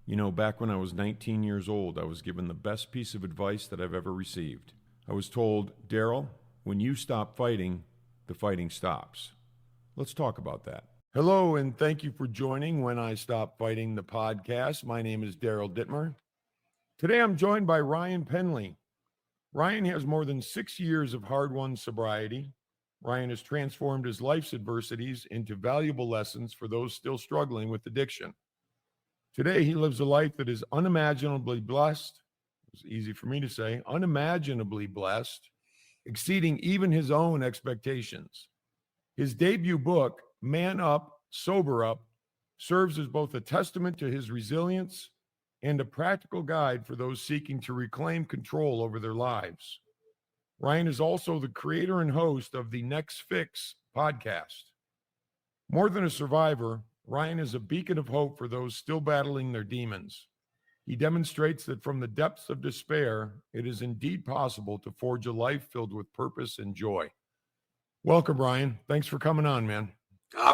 Back when I was 19 years old, I was given the best piece of advice that I've ever received. I was told, Daryl, when you stop fighting, the fighting stops. Let's talk about that. Hello, and thank you for joining When I Stop Fighting, the podcast. My name is Daryl Dittmer. Today I'm joined by Ryan Penley. Ryan has more than 6 years of hard-won sobriety. Ryan has transformed his life's adversities into valuable lessons for those still struggling with addiction. Today, he lives a life that is unimaginably blessed. It's easy for me to say, unimaginably blessed, exceeding even his own expectations. His debut book, Man Up, Sober Up, serves as both a testament to his resilience and a practical guide for those seeking to reclaim control over their lives. Ryan is also the creator and host of the Next Fix podcast. More than a survivor, Ryan is a beacon of hope for those still battling their demons. He demonstrates that from the depths of despair, it is indeed possible to forge a life filled with purpose and joy. Welcome, Ryan. Thanks for coming on, man.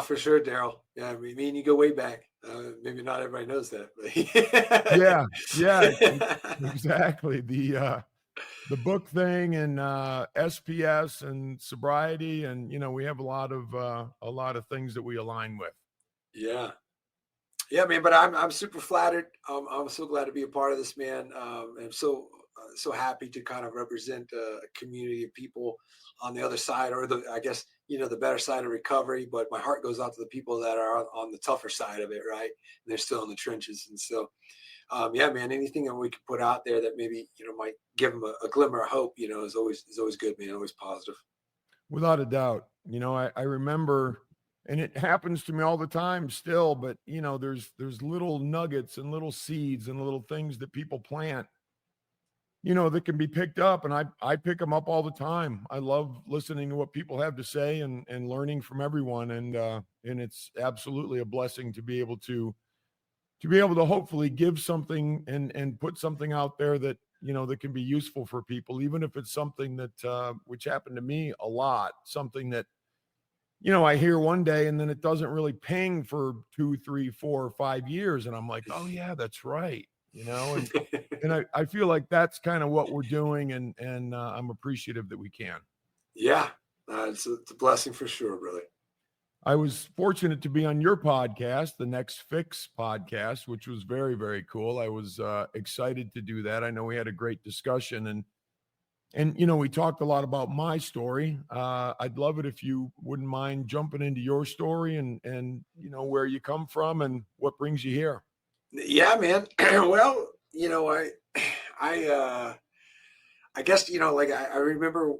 For sure, Daryl. Yeah, me and you go way back. Maybe not everybody knows that. Yeah, exactly. The book thing and SPS and sobriety, and we have a lot of things that we align with. Yeah, man. But I'm super flattered. I'm so glad to be a part of this, man. I'm so happy to kind of represent a community of people on the other side, or the better side of recovery. But my heart goes out to the people that are on the tougher side of it, right? And they're still in the trenches. And so, yeah, man, anything that we can put out there that maybe, might give them a glimmer of hope, is always good, man. Always positive. Without a doubt. I remember, and it happens to me all the time still, but there's little nuggets and little seeds and little things that people plant, that can be picked up, and I pick them up all the time. I love listening to what people have to say and learning from everyone, and it's absolutely a blessing to be able to hopefully give something and put something out there that that can be useful for people, even if it's something that which happened to me a lot, something that I hear one day and then it doesn't really ping for 2, 3, 4, or 5 years, and I'm like, oh yeah, that's right, and I feel like that's kind of what we're doing, and I'm appreciative that we can. Yeah, it's a blessing for sure, brother. I was fortunate to be on your podcast, the Next Fix podcast, which was very, very cool. I was excited to do that. I know we had a great discussion, and we talked a lot about my story. I'd love it if you wouldn't mind jumping into your story and where you come from and what brings you here. Yeah, man. Well, I guess, I remember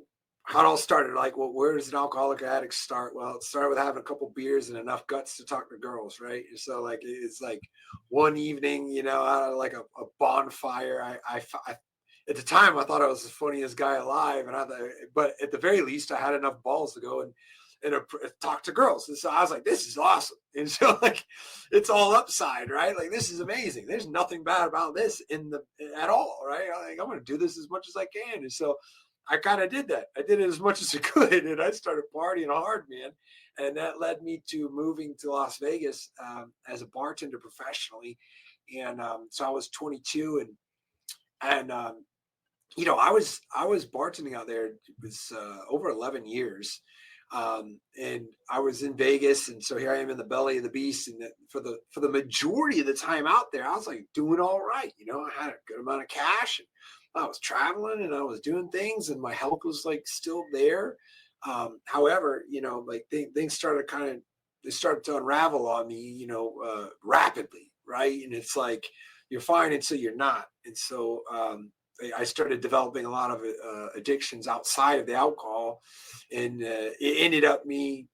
how it all started. Like, well, where does an alcoholic addict start? Well, it started with having a couple beers and enough guts to talk to girls, right? So, like, it's like one evening, out of like a bonfire. I at the time I thought I was the funniest guy alive, but at the very least, I had enough balls to go and talk to girls. And so I was like, this is awesome. And so, like, it's all upside, right? Like, this is amazing. There's nothing bad about this at all, right? Like, I'm going to do this as much as I can. And so I kind of did that. I did it as much as I could, and I started partying hard, man. And that led me to moving to Las Vegas as a bartender professionally. And so I was 22, and I was bartending out there. It was over 11 years. And I was in Vegas, and so here I am in the belly of the beast. And for the majority of the time out there, I was like doing all right. I had a good amount of cash, and I was traveling, and I was doing things, and my health was like still there. However, like things started to unravel on me, rapidly, right? And it's like you're fine until you're not. And so I started developing a lot of addictions outside of the alcohol, and it ended up me,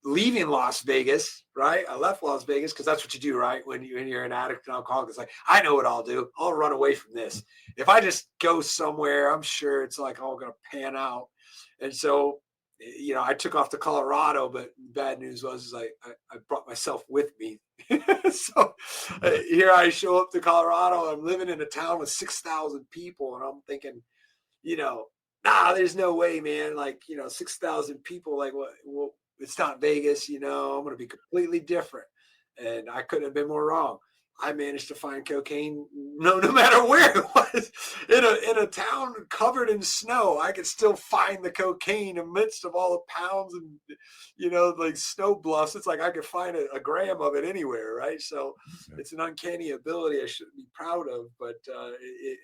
leaving Las Vegas, right? I left Las Vegas because that's what you do, right? When you're an addict and alcoholic, it's like, I know what I'll do. I'll run away from this. If I just go somewhere, I'm sure it's like all going to pan out. And so, I took off to Colorado, but bad news was I brought myself with me. So here I show up to Colorado. I'm living in a town with 6,000 people, and I'm thinking, there's no way, man. Like, 6,000 people, like what? Well, it's not Vegas, I'm going to be completely different. And I couldn't have been more wrong. I managed to find cocaine no matter where it was. In a town covered in snow, I could still find the cocaine amidst of all the pounds and, like snow bluffs. It's like I could find a gram of it anywhere, right? So Okay. it's an uncanny ability I shouldn't be proud of, but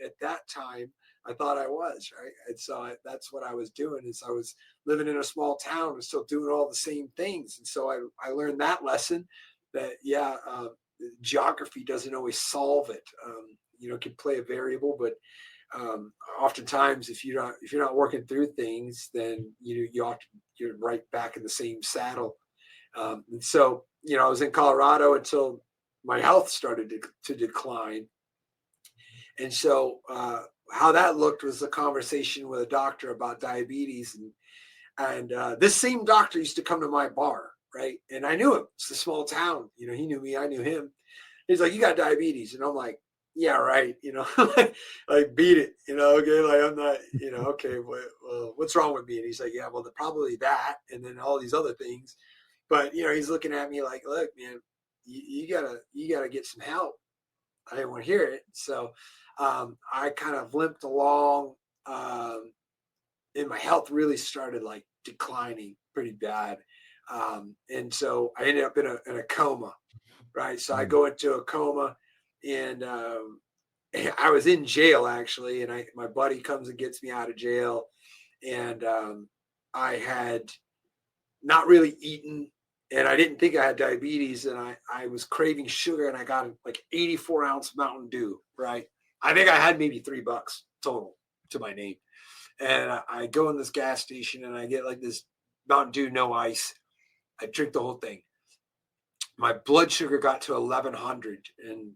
at that time I thought I was, right? And so that's what I was doing, is I was living in a small town and still doing all the same things. And so I learned that lesson, that geography doesn't always solve it. It can play a variable, but oftentimes if you're not working through things, then you're right back in the same saddle. And so I was in Colorado until my health started to decline. And so how that looked was a conversation with a doctor about diabetes, and this same doctor used to come to my bar, right? And I knew him. It's a small town. He knew me. I knew him. He's like, "You got diabetes," and I'm like, "Yeah, right." Like beat it. Okay, like I'm not. Okay, well, what's wrong with me? And he's like, "Yeah, well, probably that, and then all these other things." But he's looking at me like, "Look, man, you gotta get some help." I didn't want to hear it, so I kind of limped along. Um, and my health really started like declining pretty bad. And so I ended up in a coma, right? So I Mm. go into a coma, and I was in jail actually, and my buddy comes and gets me out of jail, and I had not really eaten, and I didn't think I had diabetes, and I was craving sugar, and I got like 84-ounce Mountain Dew, right? I think I had maybe $3 total to my name. And I go in this gas station and I get like this Mountain Dew, no ice. I drink the whole thing. My blood sugar got to 1100. And,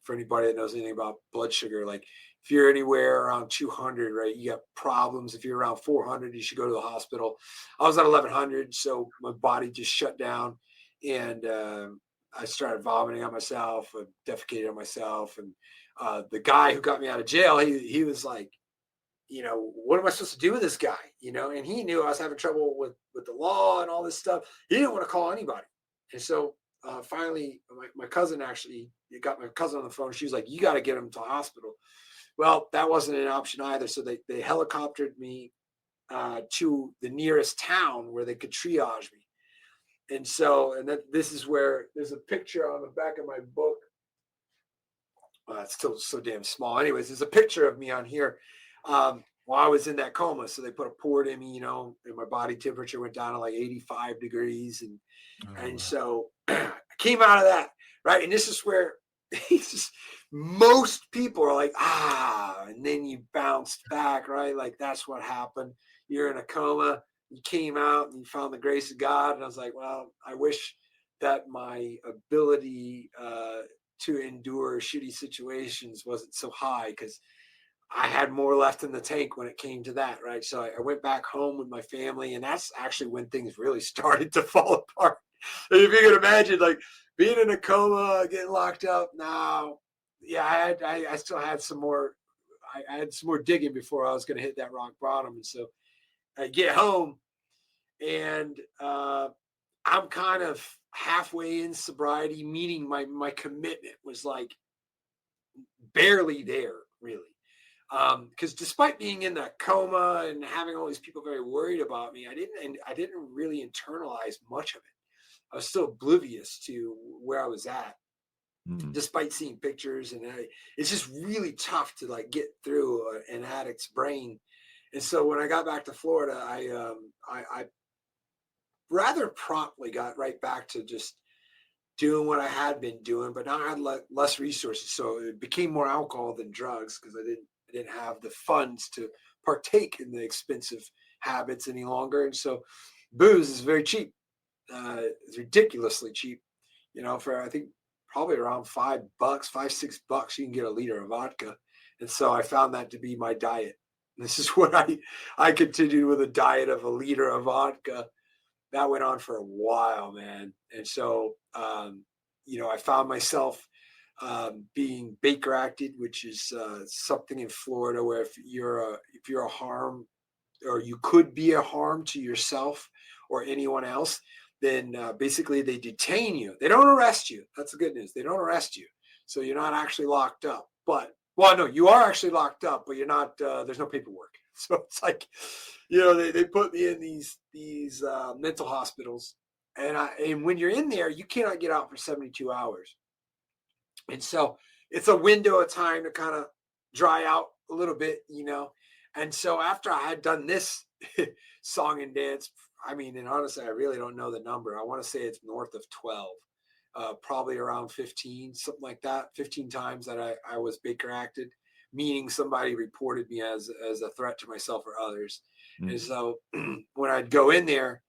for anybody that knows anything about blood sugar, like if you're anywhere around 200, right, you got problems. If you're around 400, you should go to the hospital. I was at 1100. So my body just shut down. And I started vomiting on myself, defecated on myself. And the guy who got me out of jail, he was like, what am I supposed to do with this guy? And he knew I was having trouble with the law and all this stuff. He didn't want to call anybody. And so finally, my cousin actually got my cousin on the phone. She was like, "You got to get him to the hospital." Well, that wasn't an option either. So they helicoptered me to the nearest town where they could triage me. And so, this is where there's a picture on the back of my book. It's still so damn small. Anyways, there's a picture of me on here while I was in that coma. So they put a port in me, and my body temperature went down to like 85 degrees. And Oh, and wow. so I came out of that, right? And this is where most people are like, and then you bounced back, right? Like that's what happened. You're in a coma, you came out and you found the grace of God. And I was like, well, I wish that my ability to endure shitty situations wasn't so high, because I had more left in the tank when it came to that, right? So I went back home with my family, and that's actually when things really started to fall apart. If you can imagine, like being in a coma, getting locked up. Now, yeah, I still had some more. I had some more digging before I was going to hit that rock bottom, and so I get home, and I'm kind of halfway in sobriety, meaning my commitment was like barely there, really. Because despite being in that coma and having all these people very worried about me, I didn't really internalize much of it. I was still oblivious to where I was at, Mm. despite seeing pictures, and it's just really tough to like get through an addict's brain. And so when I got back to Florida, I rather promptly got right back to just doing what I had been doing, but now I had less resources, so it became more alcohol than drugs, because I didn't have the funds to partake in the expensive habits any longer. And so booze is very cheap. It's ridiculously cheap. For I think probably around $5, 6 bucks, you can get a liter of vodka. And so I found that to be my diet. This is what I continued with, a diet of a liter of vodka. That went on for a while, man. And so, I found myself being Baker acted, which is something in Florida where if you're a harm, or you could be a harm to yourself or anyone else, then basically they detain you. They don't arrest you. That's the good news. They don't arrest you. So you're not actually locked up. But, well, no, you are actually locked up, but you're not, there's no paperwork. So it's like, they put me in these mental hospitals. And when you're in there, you cannot get out for 72 hours. And so it's a window of time to kind of dry out a little bit, And so after I had done this song and dance, I mean, and honestly, I really don't know the number. I want to say it's north of 12, probably around 15, something like that. 15 times that I was Baker acted, meaning somebody reported me as a threat to myself or others. Mm. And so when I'd go in there,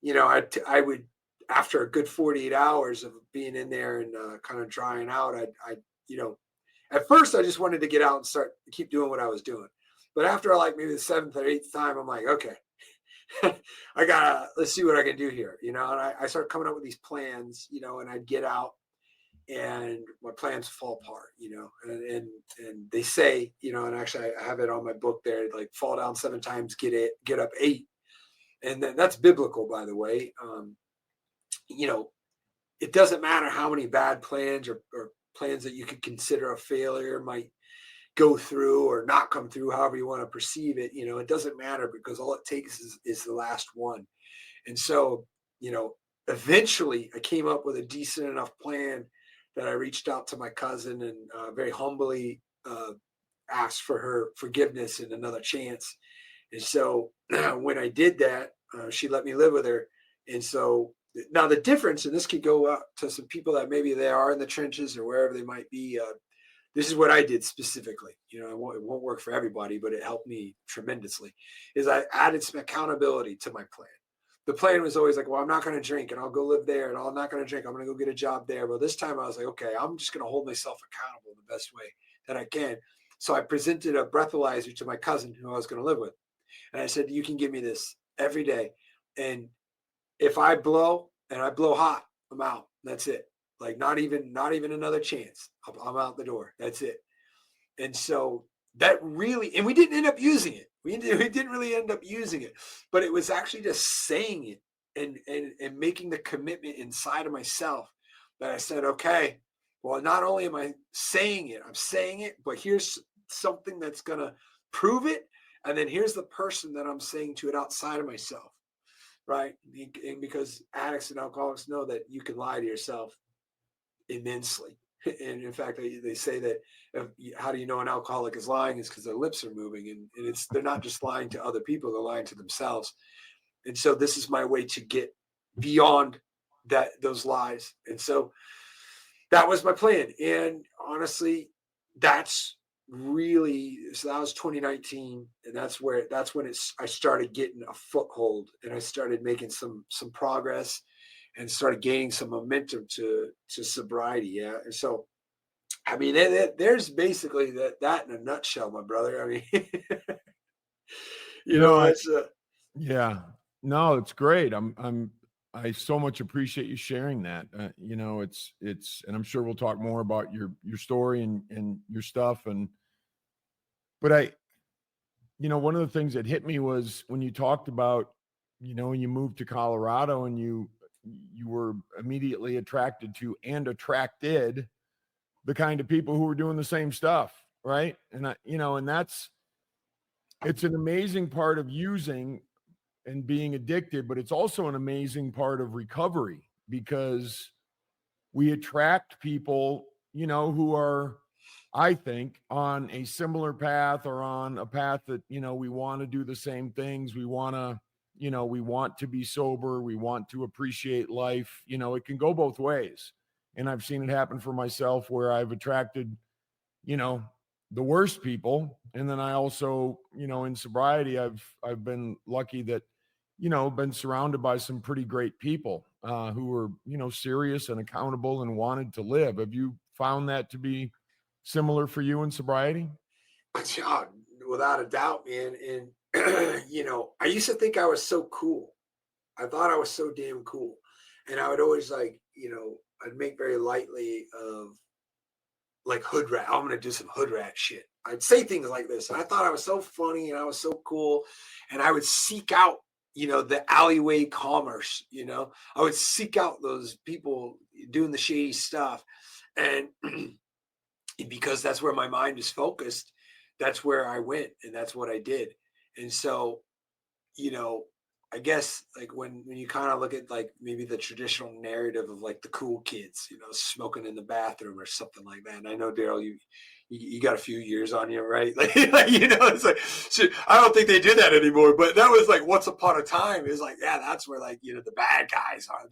I would, after a good 48 hours of being in there and kind of drying out, I at first I just wanted to get out and keep doing what I was doing. But after like maybe the 7th or 8th time, I'm like, okay, let's see what I can do here. And I started coming up with these plans, and I'd get out and my plans fall apart, and they say, and actually I have it on my book there, like fall down 7 times, get up 8. And that's biblical, by the way. It doesn't matter how many bad plans or plans that you could consider a failure might go through or not come through, however you want to perceive it. It doesn't matter, because all it takes is the last one. And so, eventually I came up with a decent enough plan that I reached out to my cousin and very humbly asked for her forgiveness and another chance. And so when I did that, she let me live with her. And so now the difference, and this could go up to some people that maybe they are in the trenches or wherever they might be. This is what I did specifically. It won't work for everybody, but it helped me tremendously. Is I added some accountability to my plan. The plan was always like, well, I'm not going to drink and I'll go live there, and I'm not going to drink. I'm going to go get a job there. Well, this time I was like, okay, I'm just going to hold myself accountable the best way that I can. So I presented a breathalyzer to my cousin who I was going to live with. And I said, you can give me this every day. And if I blow, and I blow hot, I'm out. That's it. Like not even another chance. I'm out the door. That's it. And so that really, and we didn't end up using it. We didn't really end up using it, but it was actually just saying it and making the commitment inside of myself that I said, okay, well, not only am I saying it, but here's something that's going to prove it. And then here's the person that I'm saying to it outside of myself, right? And because addicts and alcoholics know that you can lie to yourself immensely. And in fact, they say that how do you know an alcoholic is lying is because their lips are moving, and they're not just lying to other people, they're lying to themselves. And so this is my way to get beyond those lies. And so that was my plan. And honestly, that's so that was 2019, and that's when I started getting a foothold, and I started making some progress and started gaining some momentum to sobriety. Yeah. And so, I mean, there's basically that in a nutshell, my brother. I mean, yeah, no, it's great. I so much appreciate you sharing that. It's, and I'm sure we'll talk more about your story and your stuff. But one of the things that hit me was when you talked about, when you moved to Colorado and you were immediately attracted to and attracted the kind of people who were doing the same stuff. Right. And it's an amazing part of using and being addicted, but it's also an amazing part of recovery, because we attract people, who are, I think, on a similar path or on a path that, we want to do the same things. We want to be sober. We want to appreciate life. It can go both ways. And I've seen it happen for myself where I've attracted, the worst people. And then I also, in sobriety, I've been lucky that, been surrounded by some pretty great people who were, serious and accountable and wanted to live. Have you found that to be similar for you in sobriety? Yeah, without a doubt, man. And, I used to think I was so cool. I thought I was so damn cool. And I would always I'd make very lightly of like hood rat. I'm going to do some hood rat shit. I'd say things like this. And I thought I was so funny and I was so cool. And I would seek out the alleyway commerce. I would seek out those people doing the shady stuff. And because that's where my mind is focused, that's where I went and that's what I did. And so, you know, I guess like when you kind of look at like maybe the traditional narrative of like the cool kids, smoking in the bathroom or something like that. And I know Daryl, you got a few years on you, right? It's like shit, I don't think they do that anymore. But that was like once upon a time. It's like, yeah, that's where like the bad guys are, the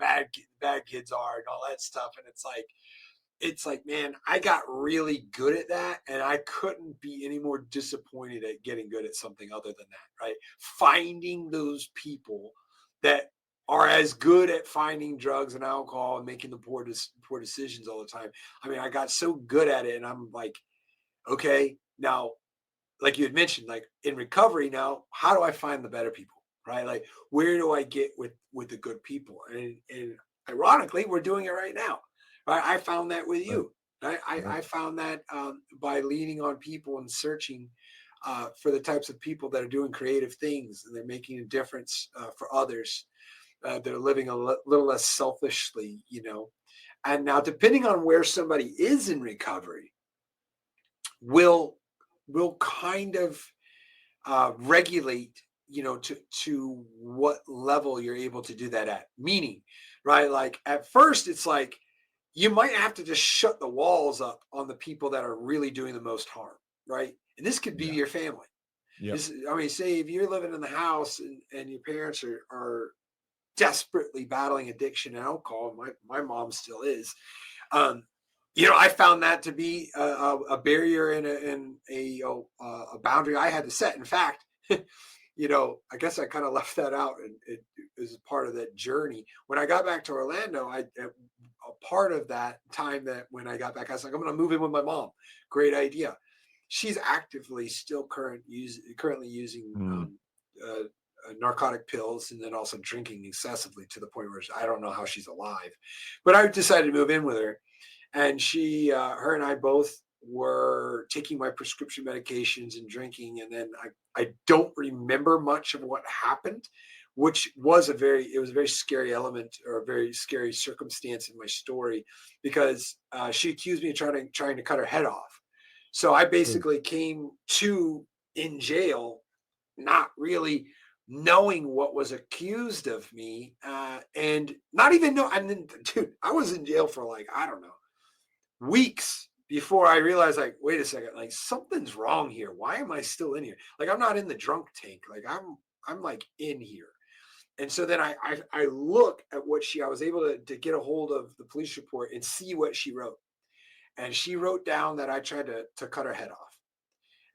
bad kids are, and all that stuff. And it's like, man, I got really good at that, and I couldn't be any more disappointed at getting good at something other than that, right? Finding those people that are as good at finding drugs and alcohol and making the poor decisions all the time. I mean, I got so good at it, and I'm like, okay, now, like you had mentioned, like in recovery now, how do I find the better people, right? Like, where do I get with the good people? And ironically, we're doing it right now. Right? I found that with Right. you. Right? I, Right. I found that by leaning on people and searching for the types of people that are doing creative things and they're making a difference for others. They're living a little less selfishly. And now, depending on where somebody is in recovery, will kind of regulate to what level you're able to do that at. Meaning, right, like at first it's like you might have to just shut the walls up on the people that are really doing the most harm, right? And this could be Yeah. your family. Yep. I mean, say if you're living in the house and your parents are desperately battling addiction and alcohol, my mom still is. um, I found that to be a barrier and a boundary I had to set. In fact, I guess I kind of left that out, and it was part of that journey. When I got back to Orlando, a part of that time that when I got back, I was like, I'm going to move in with my mom. Great idea. She's actively still currently using Mm. narcotic pills, and then also drinking excessively to the point where I don't know how she's alive. But I decided to move in with her, and her and I both were taking my prescription medications and drinking. And then I don't remember much of what happened, which was it was a very scary element or a very scary circumstance in my story, because she accused me of trying to cut her head off. So I Good. basically came to in jail, not really knowing what was accused of me, and not even know. And then, dude, I was in jail for like, I don't know, weeks before I realized, like, wait a second, like something's wrong here. Why am I still in here? Like, I'm not in the drunk tank. Like, I'm like in here. And so then I look at what I was able to get a hold of the police report and see what she wrote. And she wrote down that I tried to cut her head off.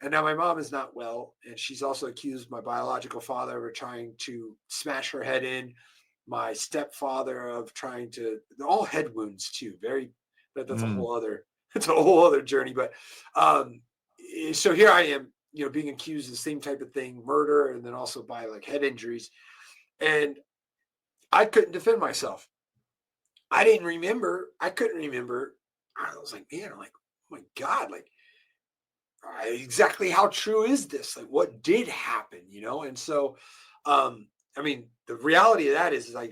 And now my mom is not well, and she's also accused my biological father of trying to smash her head in, my stepfather of trying to, all head wounds too. That's a Mm. whole other it's a whole other journey. But um, so here I am, being accused of the same type of thing, murder, and then also by like head injuries, and I couldn't defend myself. I couldn't remember. I was like, man, I'm like, oh my God, like exactly how true is this? Like, what did happen? And so, I mean, the reality of that is I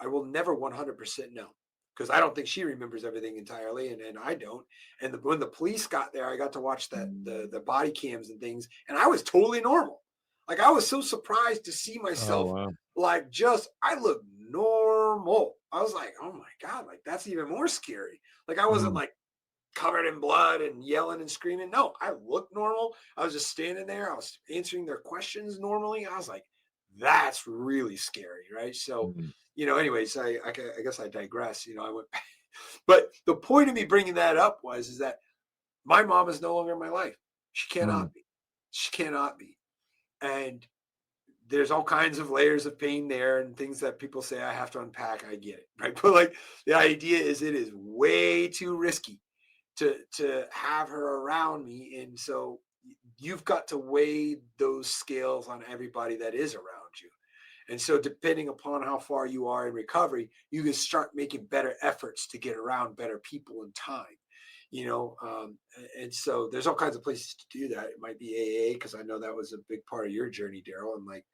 will never 100% know, because I don't think she remembers everything entirely, and I don't. And when the police got there, I got to watch the body cams and things, and I was totally normal. Like, I was so surprised to see Oh, myself, wow. like, I look normal. I was like, oh my God, like that's even more scary. Like, I wasn't Mm. like covered in blood and yelling and screaming. No, I looked normal. I was just standing there. I was answering their questions normally. I was like, that's really scary, right? So, Mm. anyways, I guess I digress. I went, but the point of me bringing that up is that my mom is no longer in my life. She Mm. cannot be. She cannot be. And there's all kinds of layers of pain there and things that people say I have to unpack. I get it, right? But like the idea is, it is way too risky to have her around me. And so you've got to weigh those scales on everybody that is around you. And so depending upon how far you are in recovery, you can start making better efforts to get around better people in time. And so there's all kinds of places to do that. It might be AA, because I know that was a big part of your journey, Daryl. And like,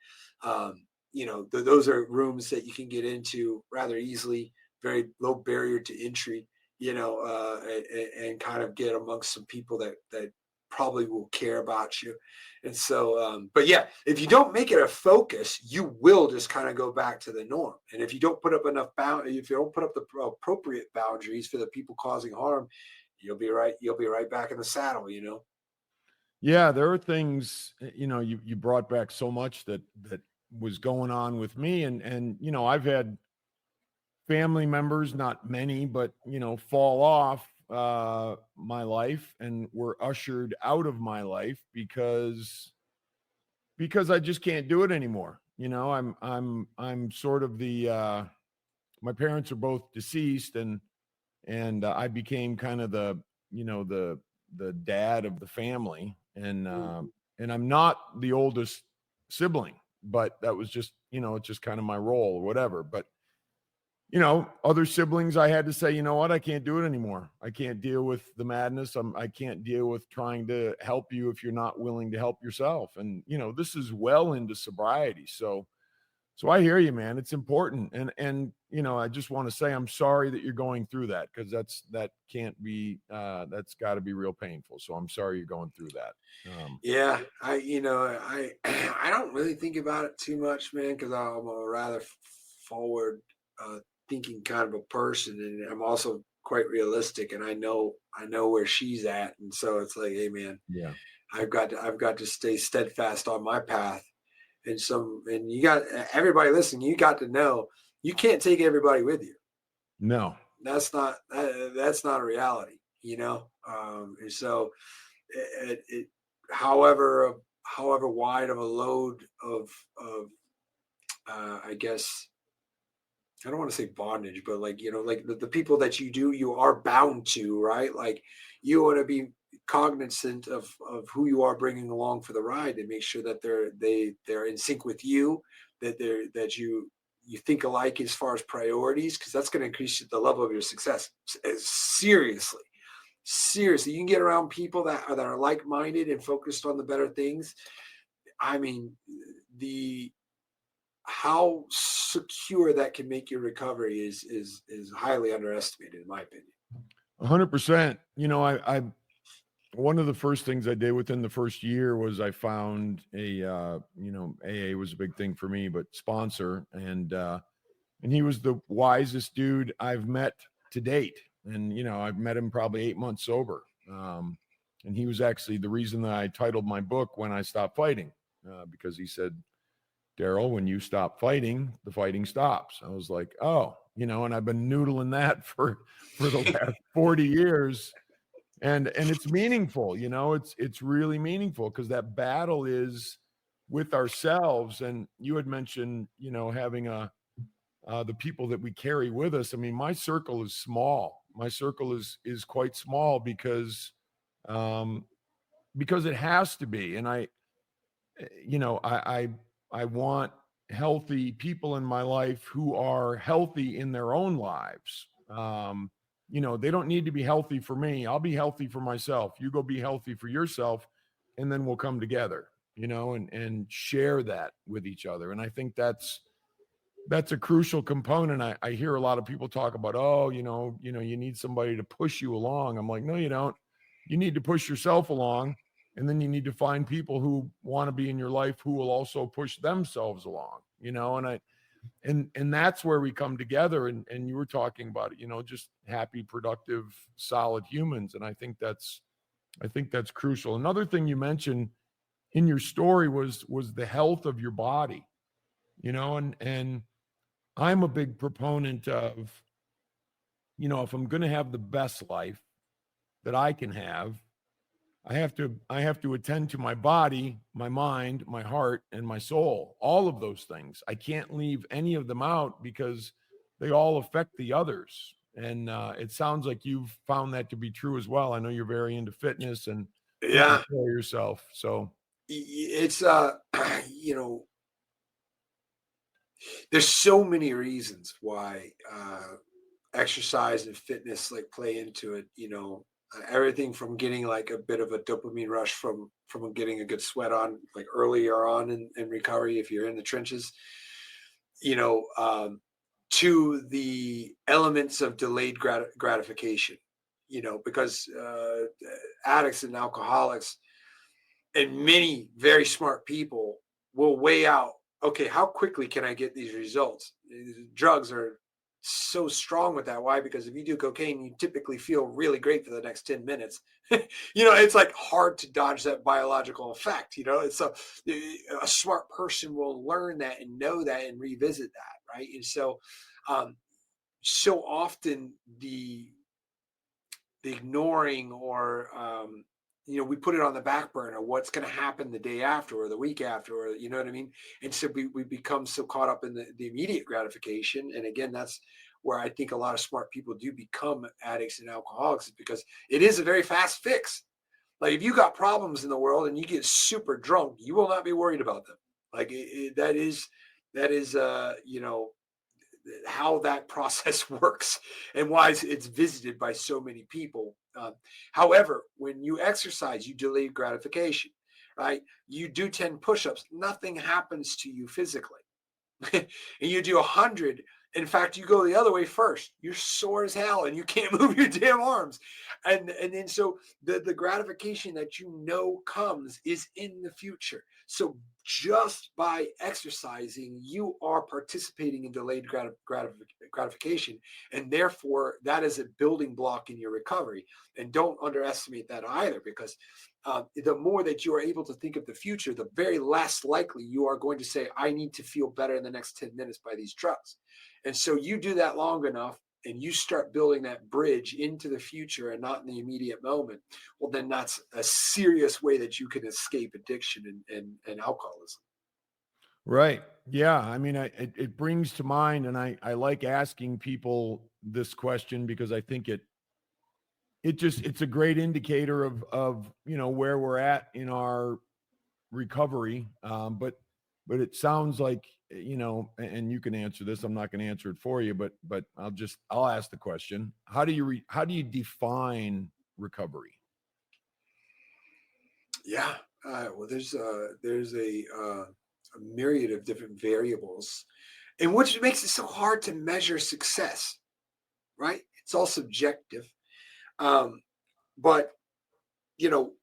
those are rooms that you can get into rather easily, very low barrier to entry, and kind of get amongst some people that probably will care about you. And so, but yeah, if you don't make it a focus, you will just kind of go back to the norm. And if you don't put up if you don't put up the appropriate boundaries for the people causing harm, you'll be right back in the saddle. Yeah, there are things, you brought back so much that was going on with me, and I've had family members, not many, but fall off my life and were ushered out of my life because I just can't do it anymore. I'm sort of the my parents are both deceased, and I became kind of the dad of the family, and I'm not the oldest sibling, but that was just it's just kind of my role or whatever. But other siblings, I had to say, you know what, I can't do it anymore. I can't deal with the madness. I can't deal with trying to help you if you're not willing to help yourself. And this is well into sobriety, so I hear you, man. It's important. And I just want to say I'm sorry that you're going through that, because that can't be that's got to be real painful. So I'm sorry you're going through that. Yeah, I don't really think about it too much, man, because I'm a rather forward thinking kind of a person, and I'm also quite realistic, and I know where she's at, and so it's like, hey, man, Yeah. I've got to stay steadfast on my path, and you got everybody listening. You got to know you can't take everybody with you. No. That's not a reality, and so it however wide of a load of I guess I don't want to say bondage, but like, like the people that you are bound to, right? Like, you want to be cognizant of who you are bringing along for the ride, and make sure that they're in sync with you, that you think alike as far as priorities, because that's going to increase the level of your success. Seriously, seriously, you can get around people that are like-minded and focused on the better things. I mean, the how secure that can make your recovery is highly underestimated, in my opinion. 100%. I one of the first things I did within the first year was I found AA was a big thing for me, but sponsor, and he was the wisest dude I've met to date. And I've met him probably 8 months sober. And he was actually the reason that I titled my book When I Stopped Fighting, because he said, Daryl, when you stop fighting, the fighting stops. I was like, oh, and I've been noodling that for the last 40 years. And it's meaningful, it's really meaningful, because that battle is with ourselves. And you had mentioned, having the people that we carry with us. I mean, my circle is small. My circle is quite small because it has to be. And I want healthy people in my life who are healthy in their own lives. They don't need to be healthy for me. I'll be healthy for myself. You go be healthy for yourself, and then we'll come together, and share that with each other. And I think that's a crucial component. I hear a lot of people talk about, oh, you need somebody to push you along. I'm like, no, you don't. You need to push yourself along. And then you need to find people who want to be in your life who will also push themselves along, and that's where we come together. And you were talking about it, just happy, productive, solid humans. And I think that's crucial. Another thing you mentioned in your story was the health of your body, and I'm a big proponent of, if I'm going to have the best life that I can have, I have to attend to my body, my mind, my heart, and my soul. All of those things. I can't leave any of them out, because they all affect the others. And it sounds like you've found that to be true as well. I know you're very into fitness and taking Yeah, care of yourself. So it's you know, there's so many reasons why exercise and fitness like play into it. Everything from getting like a bit of a dopamine rush from getting a good sweat on like earlier on in recovery if you're in the trenches, to the elements of delayed gratification, because addicts and alcoholics and many very smart people will weigh out, okay, how quickly can I get these results? Drugs are so strong with that. Why? Because if you do cocaine, you typically feel really great for the next 10 minutes. It's like hard to dodge that biological effect. It's a smart person will learn that and know that and revisit that. Right. And um, so often the ignoring or we put it on the back burner, what's going to happen the day after or the week after, or you know what I mean. And so we become so caught up in the immediate gratification. And again, that's where I think a lot of smart people do become addicts and alcoholics, is because it is a very fast fix. Like if you got problems in the world and you get super drunk, you will not be worried about them. Like that is how that process works and why it's visited by so many people. However, when you exercise, you delay gratification, right? You do 10 push-ups, nothing happens to you physically. And you do 100. In fact, you go the other way first. You're sore as hell and you can't move your damn arms. And then so the gratification that comes is in the future. So just by exercising, you are participating in delayed gratification. And therefore, that is a building block in your recovery. And don't underestimate that either, because the more that you are able to think of the future, the very less likely you are going to say, I need to feel better in the next 10 minutes by these drugs. And so you do that long enough and you start building that bridge into the future and not in the immediate moment. Well, then that's a serious way that you can escape addiction and alcoholism. Right. Yeah. I mean, it brings to mind, and I like asking people this question because I think it's a great indicator of where we're at in our recovery. But it sounds like, and you can answer this. I'm not going to answer it for you, but I'll ask the question. How do you define recovery? Yeah. Well, there's a myriad of different variables, and which makes it so hard to measure success, right? It's all subjective. But you know,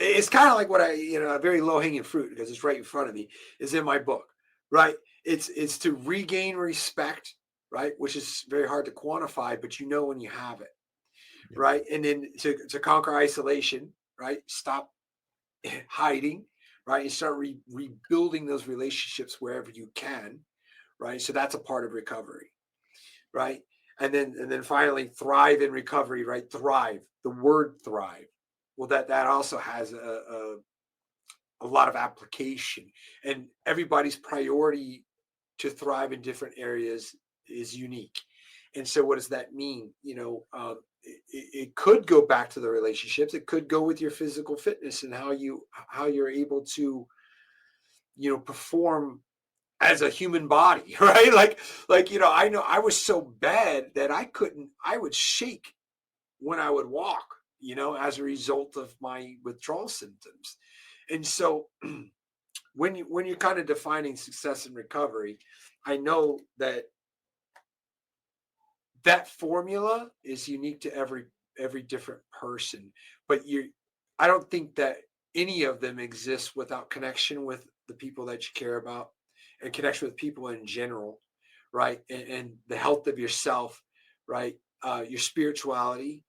it's kind of like what a very low hanging fruit, because it's right in front of me, is in my book, right? It's to regain respect, right? Which is very hard to quantify, but when you have it, Yeah. right? And then to conquer isolation, right? Stop hiding, right? And start rebuilding those relationships wherever you can, right? So that's a part of recovery, right? And then finally thrive in recovery, right? Thrive, the word thrive. Well, that also has a lot of application, and everybody's priority to thrive in different areas is unique. And so what does that mean? It could go back to the relationships. It could go with your physical fitness and how you're able to perform as a human body, right? I know I was so bad that I would shake when I would walk, as a result of my withdrawal symptoms. And so when you're kind of defining success and recovery, I know that formula is unique to every different person. But I don't think that any of them exists without connection with the people that you care about, and connection with people in general, right? And the health of yourself, right? Your spirituality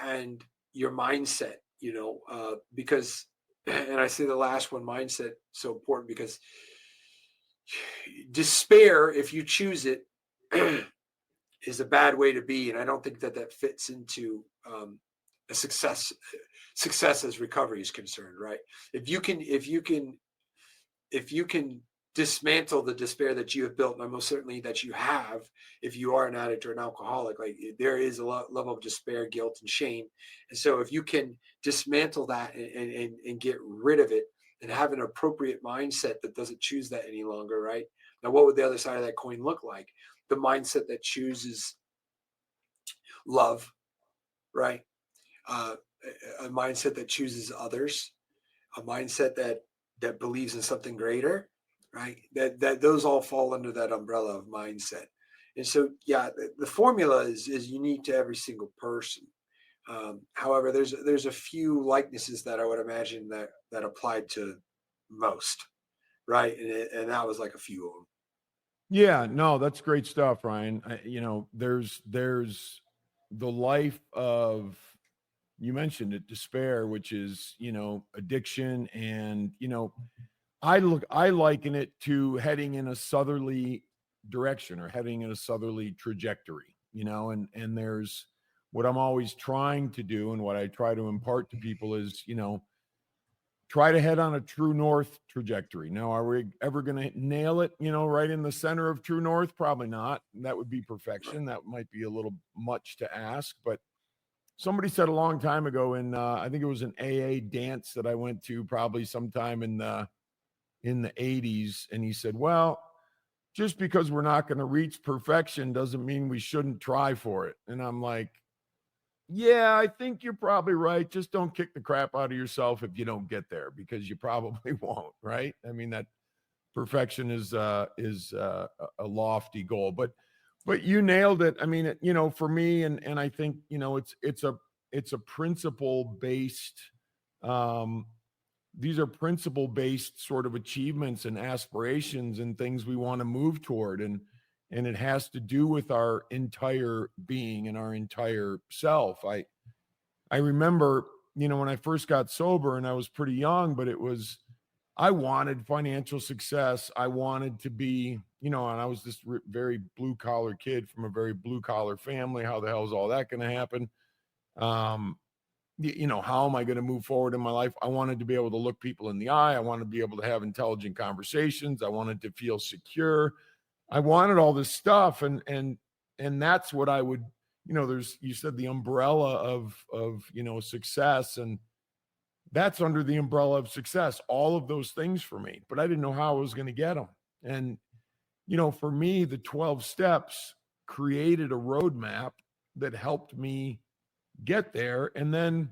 and your mindset, because, and I say the last one, mindset, so important, because despair, if you choose it, is a bad way to be. And I don't think that fits into a success as recovery is concerned, right? If you can dismantle the despair that you have built, and most certainly that you have, if you are an addict or an alcoholic, like there is a level of despair, guilt, and shame. And so if you can dismantle that and get rid of it and have an appropriate mindset that doesn't choose that any longer, right? Now, what would the other side of that coin look like? The mindset that chooses love, right? Uh, a mindset that chooses others, a mindset that believes in something greater, right? That those all fall under that umbrella of mindset. And so, yeah, the formula is unique to every single person. However, there's a few likenesses that I would imagine that applied to most, right? And that was like a few of them. Yeah, no, that's great stuff, Ryan. There's the life of, you mentioned it, despair, which is, addiction. And, I liken it to heading in a southerly direction or heading in a southerly trajectory, and there's what I'm always trying to do and what I try to impart to people is, try to head on a true north trajectory. Now, are we ever going to nail it, right in the center of true north? Probably not. That would be perfection. That might be a little much to ask, but somebody said a long time ago in, I think it was an AA dance that I went to probably sometime in the 80s. And he said, well, just because we're not going to reach perfection doesn't mean we shouldn't try for it. And I'm like, yeah, I think you're probably right. Just don't kick the crap out of yourself if you don't get there, because you probably won't, right? I mean, that perfection is a lofty goal, but you nailed it. I mean, for me, and I think, it's a principle based, these are principle based sort of achievements and aspirations and things we want to move toward. And it has to do with our entire being and our entire self. I remember, when I first got sober, and I was pretty young, but I wanted financial success. I wanted to be, and I was this very blue collar kid from a very blue collar family. How the hell is all that going to happen? How am I going to move forward in my life? I wanted to be able to look people in the eye. I wanted to be able to have intelligent conversations. I wanted to feel secure. I wanted all this stuff. And that's what I would, you said the umbrella of, success, and that's under the umbrella of success, all of those things for me, but I didn't know how I was going to get them. And, for me, the 12 steps created a roadmap that helped me get there. And then,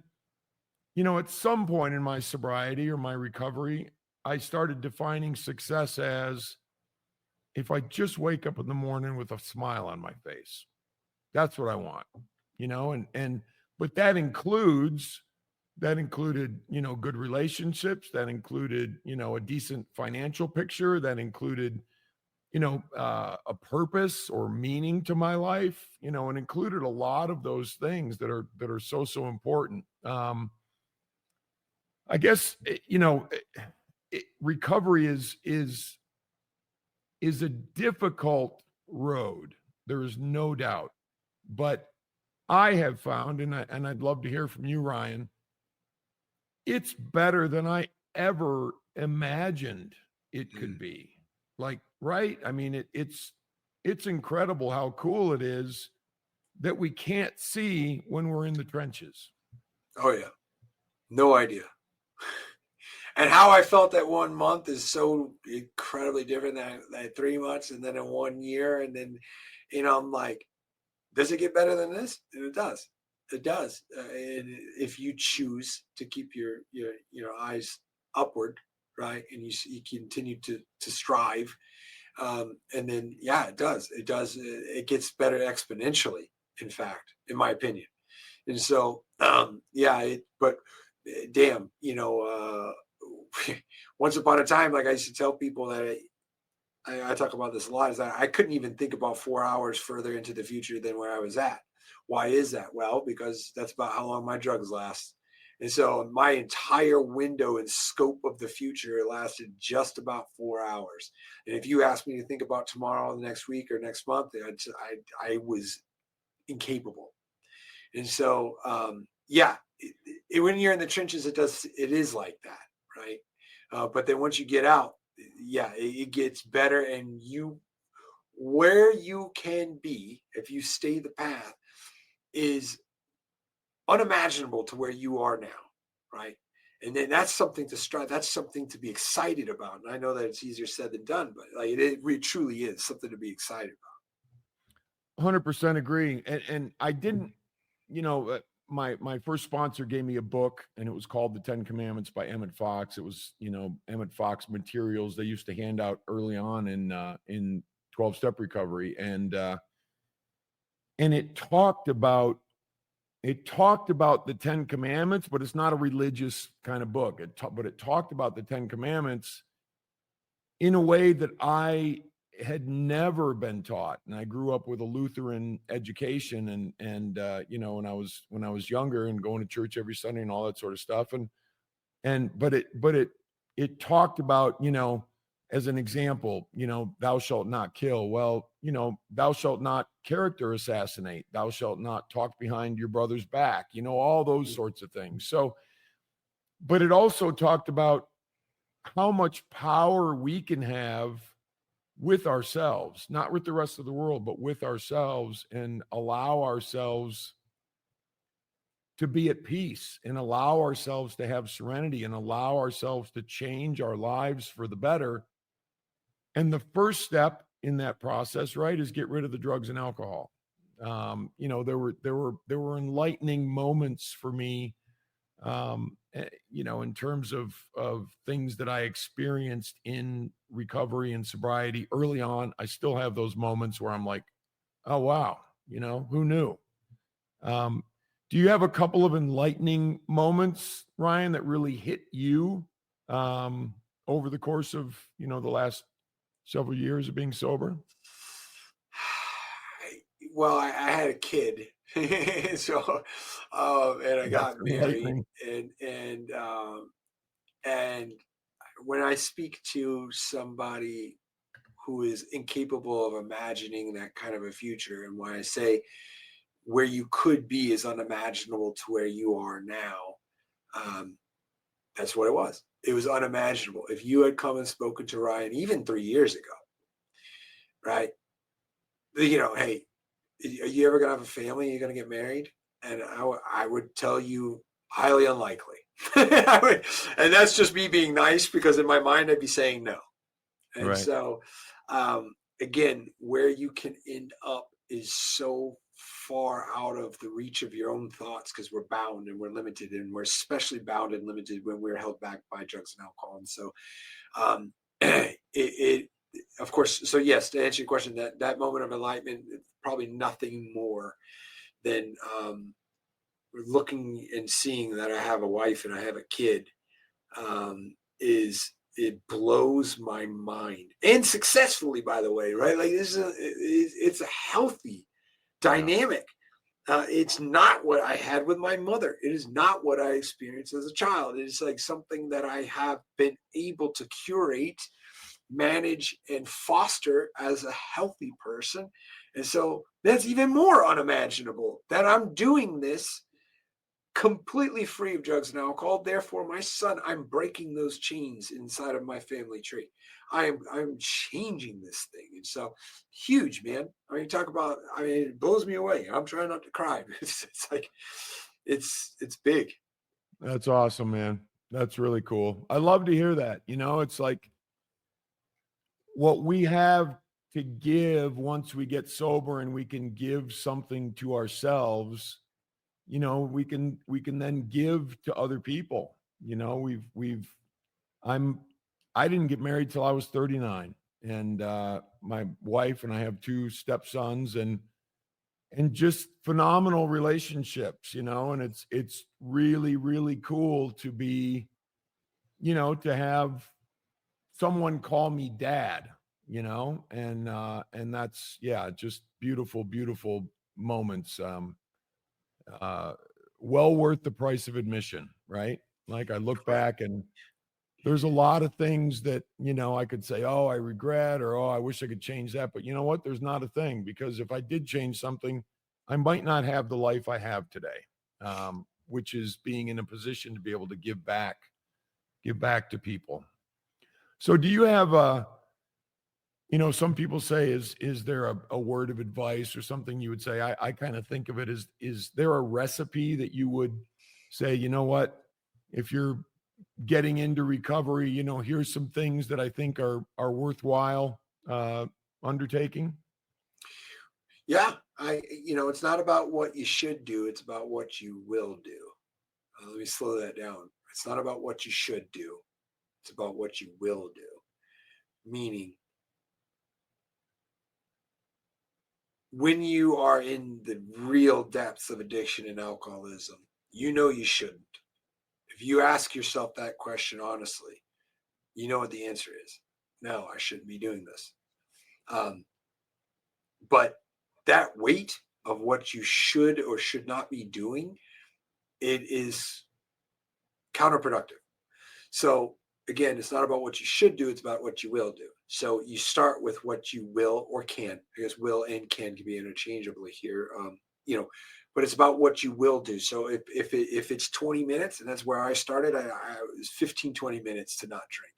at some point in my sobriety or my recovery, I started defining success as, if I just wake up in the morning with a smile on my face, that's what I want, but that included, good relationships. That included, a decent financial picture. That included, a purpose or meaning to my life, and included a lot of those things that are so important. I guess, recovery is a difficult road. There is no doubt, but I have found, and I'd love to hear from you, Ryan, it's better than I ever imagined it could be. Like, right? I mean, it's incredible how cool it is that we can't see when we're in the trenches. Oh yeah, no idea. And how I felt that 1 month is so incredibly different than 3 months, and then in 1 year, and then, I'm like, does it get better than this? And it does. It does. And if you choose to keep your eyes upward, right, and you continue to strive, and then yeah, it does. It does. It gets better exponentially. In fact, in my opinion. And so, but damn, once upon a time, like I used to tell people that I talk about this a lot, is that I couldn't even think about 4 hours further into the future than where I was at. Why is that? Well, because that's about how long my drugs last. And so my entire window and scope of the future lasted just about 4 hours. And if you ask me to think about tomorrow, the next week, or next month, I was incapable. And so, when you're in the trenches, it is like that, right? But then once you get out, yeah, it gets better, and where you can be, if you stay the path, is unimaginable to where you are now, right? And then that's something to strive. That's something to be excited about. And I know that it's easier said than done, but like it really truly is something to be excited about. 100% agree. And I didn't, my first sponsor gave me a book, and it was called The 10 Commandments by Emmett Fox. It was, Emmett Fox materials they used to hand out early on in 12-step recovery. And it talked about the 10 Commandments, but it's not a religious kind of book. But it talked about the 10 Commandments in a way that I had never been taught. And I grew up with a Lutheran education, and when I was younger and going to church every Sunday and all that sort of stuff. But it talked about, as an example, thou shalt not kill. Well, thou shalt not character assassinate. Thou shalt not talk behind your brother's back, all those sorts of things. So, but it also talked about how much power we can have with ourselves, not with the rest of the world, but with ourselves, and allow ourselves to be at peace, and allow ourselves to have serenity, and allow ourselves to change our lives for the better. And the first step in that process, right, is get rid of the drugs and alcohol. There were enlightening moments for me, in terms of things that I experienced in recovery and sobriety early on. I still have those moments where I'm like, oh, wow, who knew? Do you have a couple of enlightening moments, Ryan, that really hit you over the course of, the last several years of being sober? Well, I had a kid, so and I got married, and when I speak to somebody who is incapable of imagining that kind of a future, and when I say where you could be is unimaginable to where you are now, that's what it was. It was unimaginable. If you had come and spoken to Ryan even 3 years ago, right? Hey, are you ever going to have a family? You're going to get married? And I would tell you highly unlikely. And that's just me being nice, because in my mind, I'd be saying no. And right. So, again, where you can end up is so far out of the reach of your own thoughts, because we're bound and we're limited, and we're especially bound and limited when we're held back by drugs and alcohol. And so, it of course, so yes, to answer your question, that moment of enlightenment, probably nothing more than looking and seeing that I have a wife and I have a kid, it blows my mind, and successfully, by the way, right? Like, it's a healthy dynamic. It's not what I had with my mother. It is not what I experienced as a child. It is like something that I have been able to curate, manage, and foster as a healthy person. And so that's even more unimaginable, that I'm doing this completely free of drugs and alcohol. Therefore, my son, I'm breaking those chains inside of my family tree. I'm changing this thing. And so, huge, man. Talk about, it blows me away. I'm trying not to cry. It's like, it's big. That's awesome, man. That's really cool. I love to hear that. It's like what we have to give once we get sober, and we can give something to ourselves, we can then give to other people. I didn't get married till I was 39, and my wife and I have 2 stepsons, and just phenomenal relationships, and it's really, really cool to be, to have someone call me dad, and that's, just beautiful, beautiful moments. Well worth the price of admission, right? Like, I look back, and there's a lot of things that, I could say, oh, I regret, or, oh, I wish I could change that. But you know what? There's not a thing, because if I did change something, I might not have the life I have today, which is being in a position to be able to give back to people. So do you have some people say, is there a word of advice or something you would say? I kind of think of it as, is there a recipe that you would say, you know what, if you're getting into recovery, here's some things that I think are worthwhile undertaking? Yeah, it's not about what you should do, it's about what you will do. Let me slow that down. It's not about what you should do, it's about what you will do. Meaning, when you are in the real depths of addiction and alcoholism, you shouldn't. If you ask yourself that question honestly, you know what the answer is. No, I shouldn't be doing this. Um, but that weight of what you should or should not be doing, it is counterproductive. So again, it's not about what you should do, it's about what you will do. So you start with what you will or can. I guess will and can be interchangeably here. But it's about what you will do. So if it's 20 minutes, and that's where I started, it was 15, 20 minutes to not drink.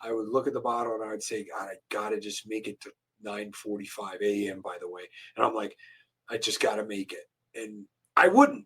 I would look at the bottle and I would say, God, I gotta just make it to 9:45 a.m. by the way. And I'm like, I just gotta make it. And I wouldn't.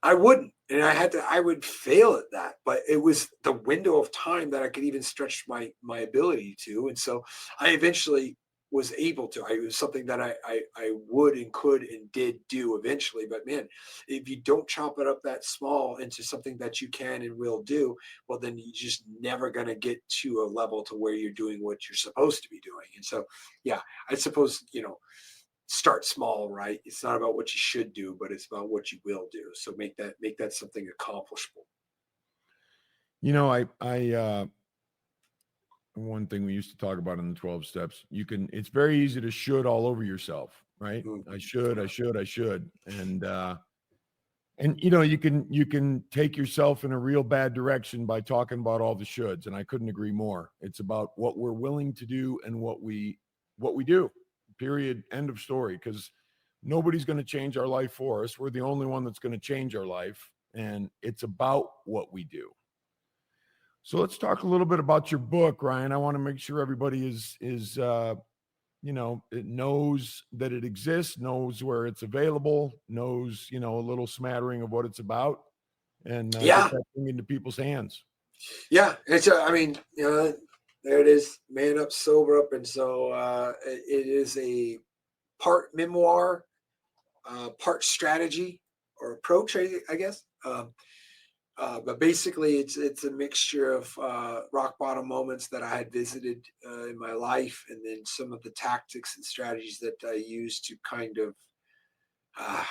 I wouldn't. And I would fail at that, but it was the window of time that I could even stretch my ability to. And so I eventually was able to. It was something that I would and could and did do eventually. But man, if you don't chop it up that small into something that you can and will do, well, then you're just never going to get to a level to where you're doing what you're supposed to be doing. And so, yeah, I suppose, start small, right? It's not about what you should do, but it's about what you will do. So make that something accomplishable. I one thing we used to talk about in the 12 steps, it's very easy to should all over yourself, right? I should, I should, I should. And you can take yourself in a real bad direction by talking about all the shoulds. And I couldn't agree more. It's about what we're willing to do and what we do. Period. End of story. Because nobody's going to change our life for us. We're the only one that's going to change our life. And it's about what we do. So let's talk a little bit about your book, Ryan. I want to make sure everybody it knows that it exists, knows where it's available, knows, a little smattering of what it's about, and get Yeah, that thing into people's hands. yeah. There it is, Man Up, Sober Up. And so it is a part memoir, part strategy or approach, I guess. But basically, it's a mixture of rock bottom moments that I had visited in my life, and then some of the tactics and strategies that I used to kind of uh,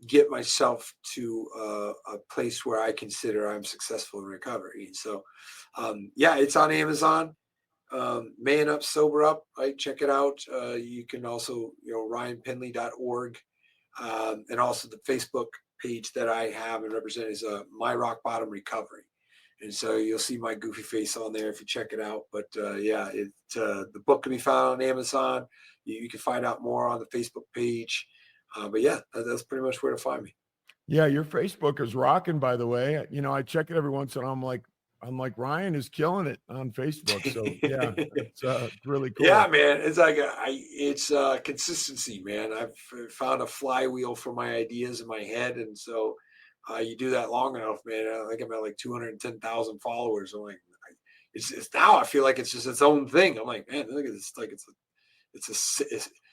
get myself to a place where I consider I'm successful in recovery. And so, yeah, it's on Amazon. Man Up, Sober Up. Right, check it out. You can also, ryanpenley.org, and also the Facebook page that I have and represent is My Rock Bottom Recovery. And so you'll see my goofy face on there if you check it out. But the book can be found on Amazon. You can find out more on the Facebook page. But yeah, that's pretty much where to find me. Yeah, your Facebook is rocking, by the way. I check it every once in a while. I'm like, Ryan is killing it on Facebook. So yeah, it's really cool. Yeah, man. It's like it's consistency, man. I've found a flywheel for my ideas in my head, and so you do that long enough, man. I think I'm at like 210,000 followers. I'm like, it's now I feel like it's just its own thing. I'm like, man, look at this, like it's a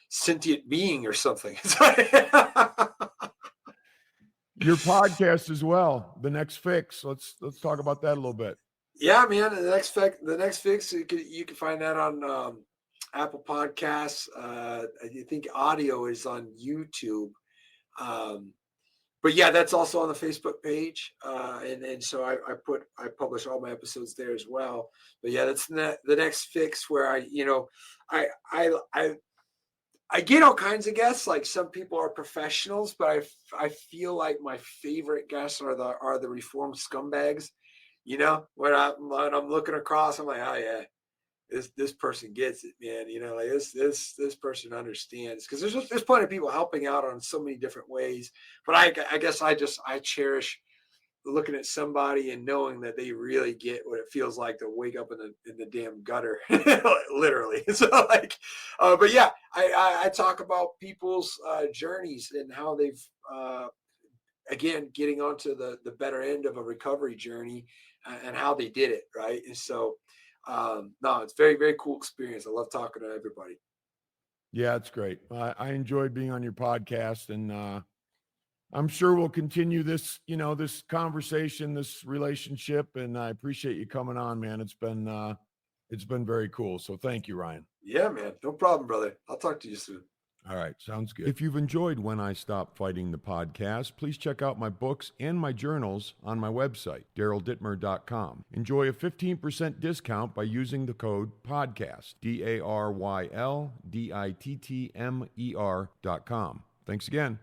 sentient being or something. Your podcast as well, The Next Fix. Let's talk about that a little bit. Yeah, man. The next fix. You can find that on Apple Podcasts. I think audio is on YouTube. But yeah, that's also on the Facebook page, and so I publish all my episodes there as well. But yeah, that's the next fix where I I get all kinds of guests. Like some people are professionals, but I feel like my favorite guests are the reformed scumbags. When I'm looking across, I'm like, oh yeah, this person gets it, man. Like this person understands, because there's plenty of people helping out on so many different ways. But I guess I cherish looking at somebody and knowing that they really get what it feels like to wake up in the damn gutter, literally. So but yeah, I talk about people's journeys and how they've again getting onto the better end of a recovery journey, and how they did it, right? And so no, it's very, very cool experience. I love talking to everybody. Yeah, it's great. I enjoyed being on your podcast, and I'm sure we'll continue this, this conversation, this relationship, and I appreciate you coming on, man. It's been very cool. So thank you, Ryan. Yeah, man. No problem, brother. I'll talk to you soon. All right, sounds good. If you've enjoyed When I Stop Fighting the podcast, please check out my books and my journals on my website, daryldittmer.com. Enjoy a 15% discount by using the code PODCAST, DARYLDITTMER.com. Thanks again.